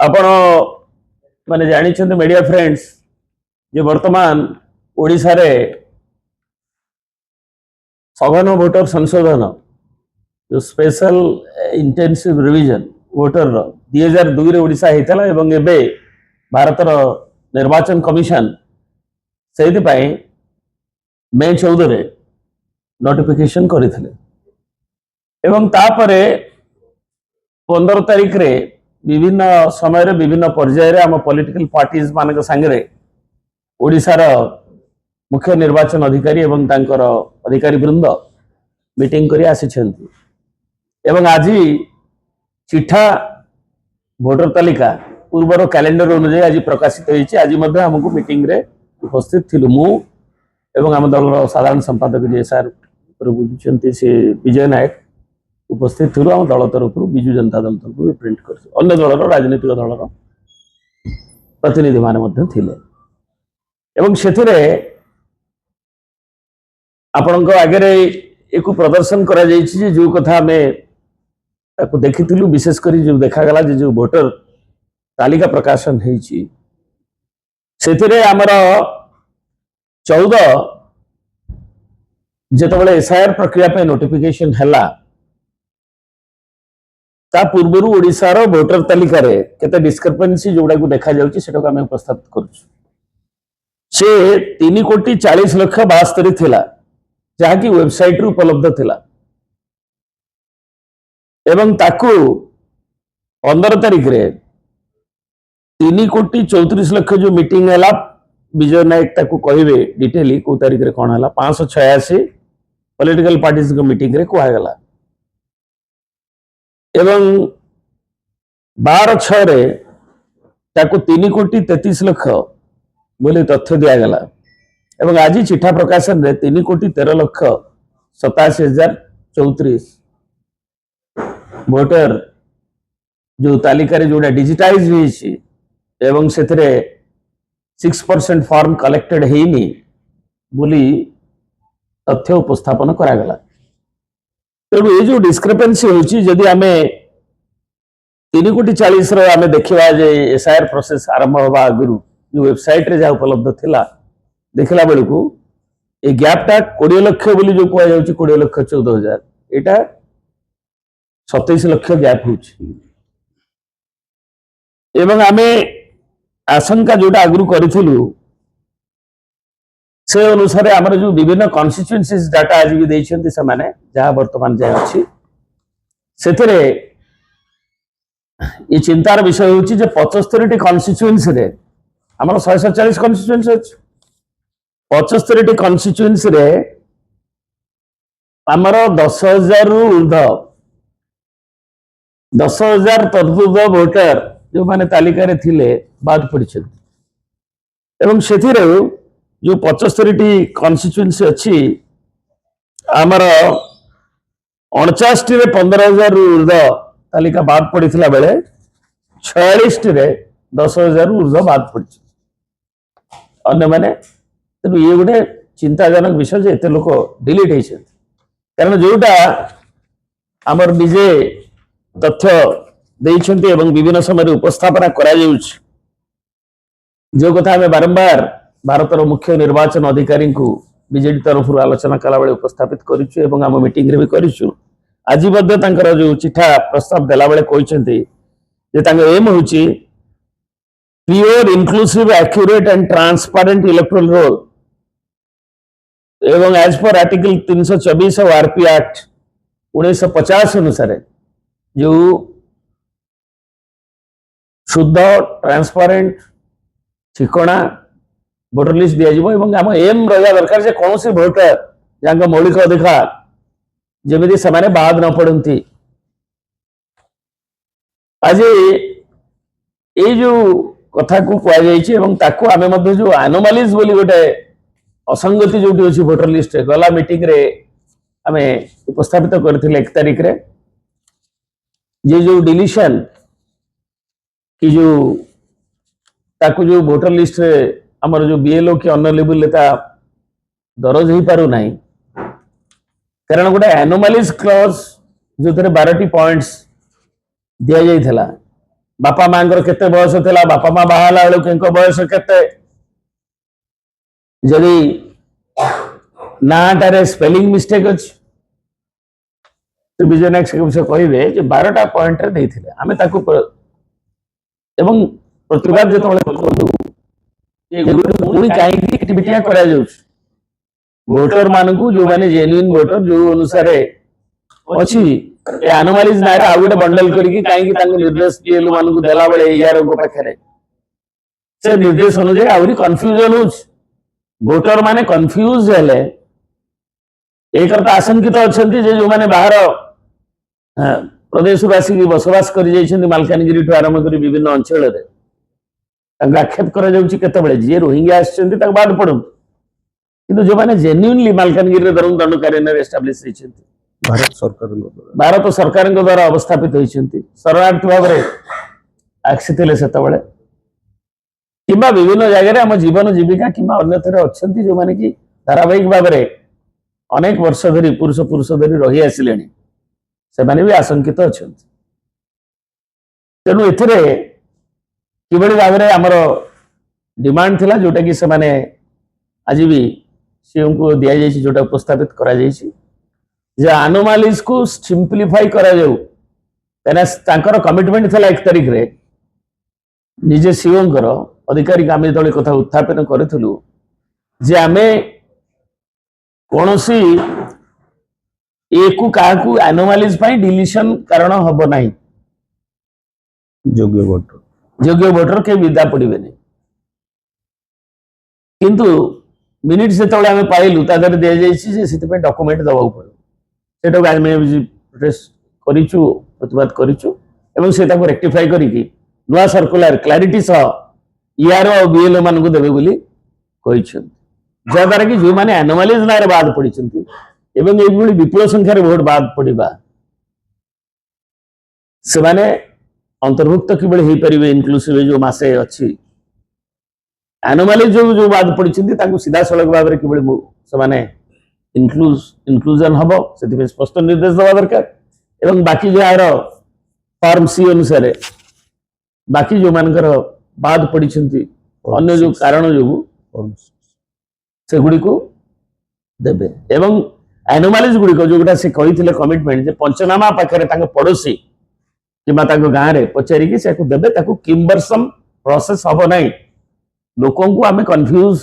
आपण माने जानिछन्ते media friends जे वर्तमान ओडिसा रे सघन वोटर संशोधन जो स्पेशल इंटेंसिव रिविजन वोटर 2002 रे ओडिसा हेतला एवं एबे भारतर निर्वाचन कमिशन सेहि पई मे 14 रे नोटिफिकेशन करिथिले एवं तापरे 15 तारिख रे विभिन्न समय विभिन्न पर्यायर आम पॉलिटिकल पार्टीज मान संगे ओडिशार मुख्य निर्वाचन अधिकारी एवं तांकर अधिकारी वृंद मीटिंग करी आसिछन्ति एवं आज चिठा भोटर तालिका पूर्वर कैलेंडर अनुसार आज प्रकाशित होइछि। आज मध्ये हमकु मीटिंग रे उपस्थित थिलु मु एवं आम दल साधारण संपादक जे सर बुझुछन्ति से विजय नायक उपस्थित थिलु। आम दल तरफ बिजु जनता दल तरफ प्रिंट कर अन्य दलर राजनीतिक दलर प्रतिनिधि माने मध्ये थिले एवं सेथिरे आपणक आगे एक प्रदर्शन करा जायछि जे जो कथा हमें ताको देखिथिलु विशेष करी जो देखा गला जे जो वोटर तालिका प्रकाशन हेछि सेथिरे हमर 14 जेतबेले एसआईआर प्रक्रिया पे नोटिफिकेशन हला ता पूर्वरु ओडिसा रो वोटर तालिका रे केते डिस्क्रिपेंसी जोडा को देखा जाउछि सेटा को हम उपस्थापित करूछु। से 3,40,00,000 थिला जहा कि वेबसाइट रू उपलब्ध थिला एवं ताकू 15 तारिख रे 3,34,00,000 जो मीटिंग हला विजय नायक ताकू कहिबे डिटेली को तारिख रे कोन हला 586 पॉलिटिकल पार्टीज को मीटिंग रे कोहा गला एवं 12/6 रे ताकू 3,33,00,000 बोले तथ्य दिया गला एवं आज चिठा प्रकाशन रे 3,13,87,034 वोटर जो तालिका रे जोडा डिजिटाइज होईछि एवं सेथरे 6% फॉर्म कलेक्टेड हेनी बोली तथ्य उपस्थापन करा गला। तेणु ये जो डिस्क्रिपेंसी होची जदि आमे 3,40,00,000 रो आमे देखिबा जे एसआईआर प्रोसेस आरंभ होबा आगुरु जो वेबसाइट रे जा उपलब्ध थिला देखला बेलकू ए गैपटा 20 लाख बोली जो कोया जाउची 20,14,000 एटा 27 लाख गैप होची एवं आमे आशंका जोटा आगुरु करिथिलु से अनुसार हमर जो विभिन्न कॉन्स्टिट्यूएंसीज डाटा आज भी दैछन्ति से माने जहा वर्तमान जाय अछि सेथरे ये चिंतार विषय होची जे 75 टी कॉन्स्टिट्यूएंसी रे हमर 147 कॉन्स्टिट्यूएंसी अछि 75 टी कॉन्स्टिट्यूएंसी रे हमर 10,000 रु ऊर्ध्व 10,000 तद्भुत वोटर जो माने तालिका रे थिले बाद पड़िछन्ति एवं सेथिरे जो 75 टी कॉन्स्टिट्यूएंसी अछि हमर 49 रे 15,000 रु ऊर्ध्व तालिका बाद पड़िथिला बेले 46 रे 10,000 रु ऊर्ध्व बाद पड़छि अन्य माने तेणु ये गोटे चिंताजनक विषय जे एते लोक डिलीट होइछन कारण जोटा हमर निजे तथ्य दैछन्ति एवं विभिन्न समय उपस्थापना करा जाउछ जो कथा हमें बारंबार भारतर मुख्य निर्वाचन अधिकारी को बीजेडी तरफ आलोचना कला बेले उपस्थापित करिछु एवं हम मीटिंग रे भी करिछु। आज मध्ये तांकर जो चिठा प्रस्ताव देला बेले कहिसन्ति जे तांकर एम होची pure inclusive accurate and transparent electoral roll एवं as per article 324 of RP act 1950 अनुसार जो शुद्ध ट्रांसपेरेंट ठिकाना वोटर लिस्ट दिया जिवो एवं हम एम रहा दरकार जे कौन सी वोटर जहां मौलिक अधिकार जमिति समाने बाद न पड़ती आज ये जो कथा को कह जाइए ताकू आमे मध्य जो एनोमालीज बोली गोटे असंगति जो अच्छी वोटर लिस्ट गला मीटिंग रे आमे उपस्थापित करथिले 1 तारिख रे ये जो डिलीशन कि जो ताकू जो वोटर लिस्ट रे हमर जो बीएलओ के अन्य लेवल लेता दरज ही पारु नाही कारण गोटे एनोमालीज क्लॉज जो 12टी पॉइंट्स दिया जाइथला बापा मांगर केते बयस थिला बापा मां बाहाला बेलू केंको बयस केते जदि नाटारे स्पेलिंग मिस्टेक अछि तो विजय नायक से विषय कहिबे जे 12टा पॉइंट रे देथिले आमे ताकू एवं प्रतिवाद जेतबेले करू पुणी कहीं एक्टिविटी करा जाउछ वोटर मानकू जो माने जेन्युइन वोटर जो अनुसार अछि ए एनोमालीज नारे आ गोटे बंडल करके कहीं तांको निर्देश पीएल मानकू देला बेले यार को पाखरे से निर्देश अनुसार आउरी कंफ्यूजन होछ वोटर माने कंफ्यूज हेले एक अर्थ आशंकित अछंती जे जो माने बाहर प्रदेशवासी की बसवास कर जाइछन्ती मालकानगिरी ठु आरंभ करी विभिन्न अंचल रे तांको आक्षेप करा जाउछि केतेबेले जे रोहिंग्या आछन्ती ताक बाद पडु किंतु जो माने जेन्युइनली मालकानगिरी रे दरम दंडकारी एस्टाब्लिश होइछन्ती भारत सरकार द्वारा अवस्थापित होइछन्ती शरणार्थी भाव रे आक्षितले सेतेबेले किंबा विभिन्न जगह आम जीवन जीविका किंबा अन्यथरे अच्छी जो माने कि धारावाहिक भाव में अनेक वर्ष धरी पुरुष धरी रही आसिले से भी आशंकित अच्छा तेणु एथिरे किभली भाव में आमर डिमांड थिला जोटा कि से माने आज भी सीएम को दिया जाइए जोटा उपस्थापित करा जाइए जे एनोमालीज को सिंप्लीफाई करा जाऊ कहीं कमिटमेंट थिला 1 तारिख रे निजे सीएम कर अधिकारी आम जो कथा उत्थापन करूँ जे आम कौन सी क्या एनोमालीज डिलीशन कारण हम ना योग्य वोटर के विदा पड़े किंतु मिनिट से आम पाइलु तादर दि जाए डॉक्यूमेंट दबा पड़े से प्रतिवाद करूँ रेक्टिफाई करके नुआ सर्कुलर क्लारिटी सह ईआर और बीएलओ मान को देवे बोली जहाद्वारा कि जो मैंने एनोमालीज ना बाद पड़ी विपुल संख्यार भोट बाद पड़ा से माने अंतर्भुक्त कि पारे इनक्लूसिव जो मासे अच्छी एनोमालीज जो बाद पड़ी सीधा सड़क भाव में कि इनक्लूजन हम से स्पष्ट निर्देश दवा दरकार बाकी जो यार फॉर्म सी अनुसार बाकी जो मानकर बाद पड़ी अन्य जो कारण जो से गुड़ी को देबे एवं एनोमालीज गुड़ी को जोटा से कही कमिटमेंट पंचनामा पाखे पड़ोसी किंबा गाँव में पचारिकी से देवे किम्बरसम प्रोसेस हम ना लोक आम कन्फ्यूज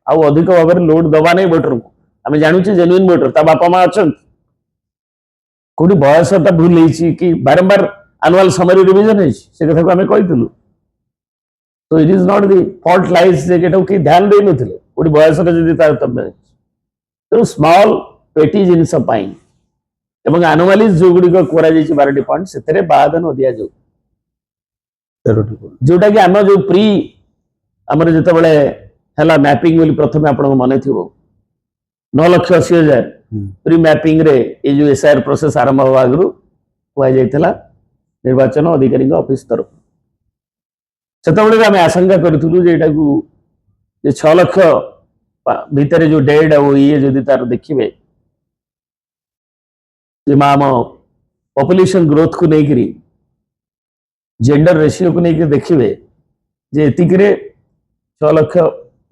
आउ अधिक भाव में लोड दबा नहीं वोटर को आम जानूचे जेन्युइन वोटर ता बापा माँ अच्छा कौटी बयसटा भूल कि बारंबार एनुअल समरी रिविजन से कथा को आम कही तो it is not the fault lies कि ध्यान दे नुले गोटे बयस तारतम्य तो स्मॉल पेटी जिनस एनोमालीज जो गुड़िक कर 12टी पॉइंट से बाद न दि जाऊ जोटा कि आम जो प्री आमर जो है मैपिंग बोली प्रथम आप मन थी 9,80,000 प्री मैपिंग रे ये जो एसआईआर प्रोसेस आरंभ हवा आगु कहुला निर्वाचन अधिकारी ऑफिस तरफ से आम आशंका करूँ जे 6 लाख भितर जो डेड ये जदि तार देखिए आम पॉपुलेशन ग्रोथ को लेकर जेंडर रेशियो को लेकर देखिए जे एतिक 6 लाख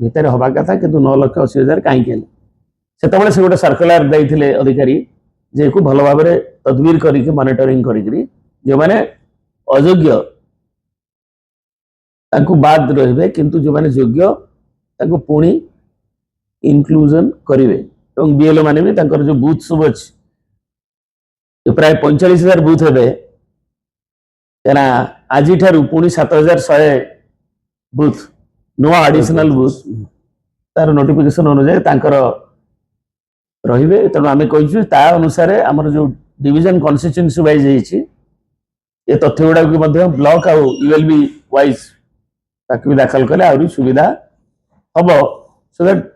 भितर हवा कथा कि 9,80,000 कहीं से से गोटे सर्कुलर देते अधिकारी जे को भल भाव में तदबीर करके मॉनिटरिंग करी जो मैंने अयोग्य ताकू बाद रहिबे किंतु जो मैंने योग्य ताकू पुणी इनक्लूजन करेंगे और बीएलओ माने भी तांकर जो बूथ सब अच्छी जो प्राय 45,000 बूथ हे क्या आज पुणी 7,100 बूथ नुआ एडिशनल बूथ तार नोटिफिकेशन अनुसार रहिबे तेणु आम कही अनुसार आमर जो डिविजन कन्स्टिट्यूएंसी वाइज ये तथ्य गुड़ा ब्लॉक आउ यूएलबी वाइज ताकि भी दाखल कले आहरी सुविधा हम सो दैट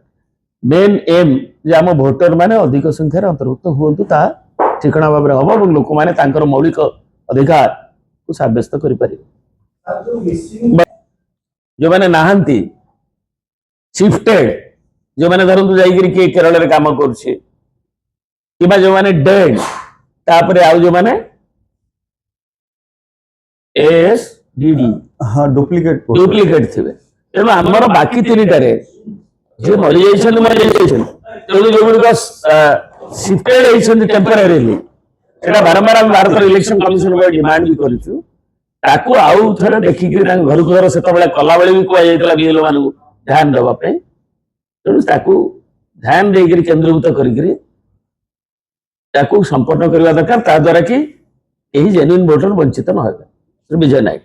मेन एम जे आम भोटर माने अधिक संख्यार अंतर्भुक्त हूँ ठिकणा भाव में हम और लोक मैंने मौलिक अधिकार को सब्यस्त करें जो मैंने नहांती शिफ्टेड जो मैंने धरतु जाइए किए केरल में काम कर जो मैंने डेड तापर आउ जो मैंने एएस ଡିଡି ହଁ ଡୁପ୍ଲିକେଟ୍ ଡୁପ୍ଲିକେଟ୍ ଥିବେ। ତେଣୁ ଆମର ବାକି ତିନିଟାରେ ଯିଏ ମରିଯାଇଛନ୍ତି ତେଣୁ ଯୋଉଗୁଡ଼ିକ ସିଫ୍ଟେଡ୍ ହେଇଛନ୍ତି ଟେମ୍ପୋରାରିଲି, ସେଟା ବାରମ୍ବାର ଆମେ ଭାରତର ଇଲେକ୍ସନ କମିଶନ ଡିମାଣ୍ଡ ବି କରିଛୁ। ତାକୁ ଆଉ ଥରେ ଦେଖିକିରି ତାଙ୍କ ଘରକୁ ଘର ସେତେବେଳେ କଲାବେଳେ ବି କୁହାଯାଇଥିଲା ବିଏଲଓ ମାନଙ୍କୁ ଧ୍ୟାନ ଦେବା ପାଇଁ। ତେଣୁ ତାକୁ ଧ୍ୟାନ ଦେଇକିରି କେନ୍ଦ୍ରୀଭୂତ କରିକିରି ତାକୁ ସମ୍ପନ୍ନ କରିବା ଦରକାର, ତା ଦ୍ୱାରା କି ଏହି ଜେନ୍ୟୁଇନ୍ ଭୋଟର ବଞ୍ଚିତ ନ ହେବେ। ବିଜୟ ନାୟକ।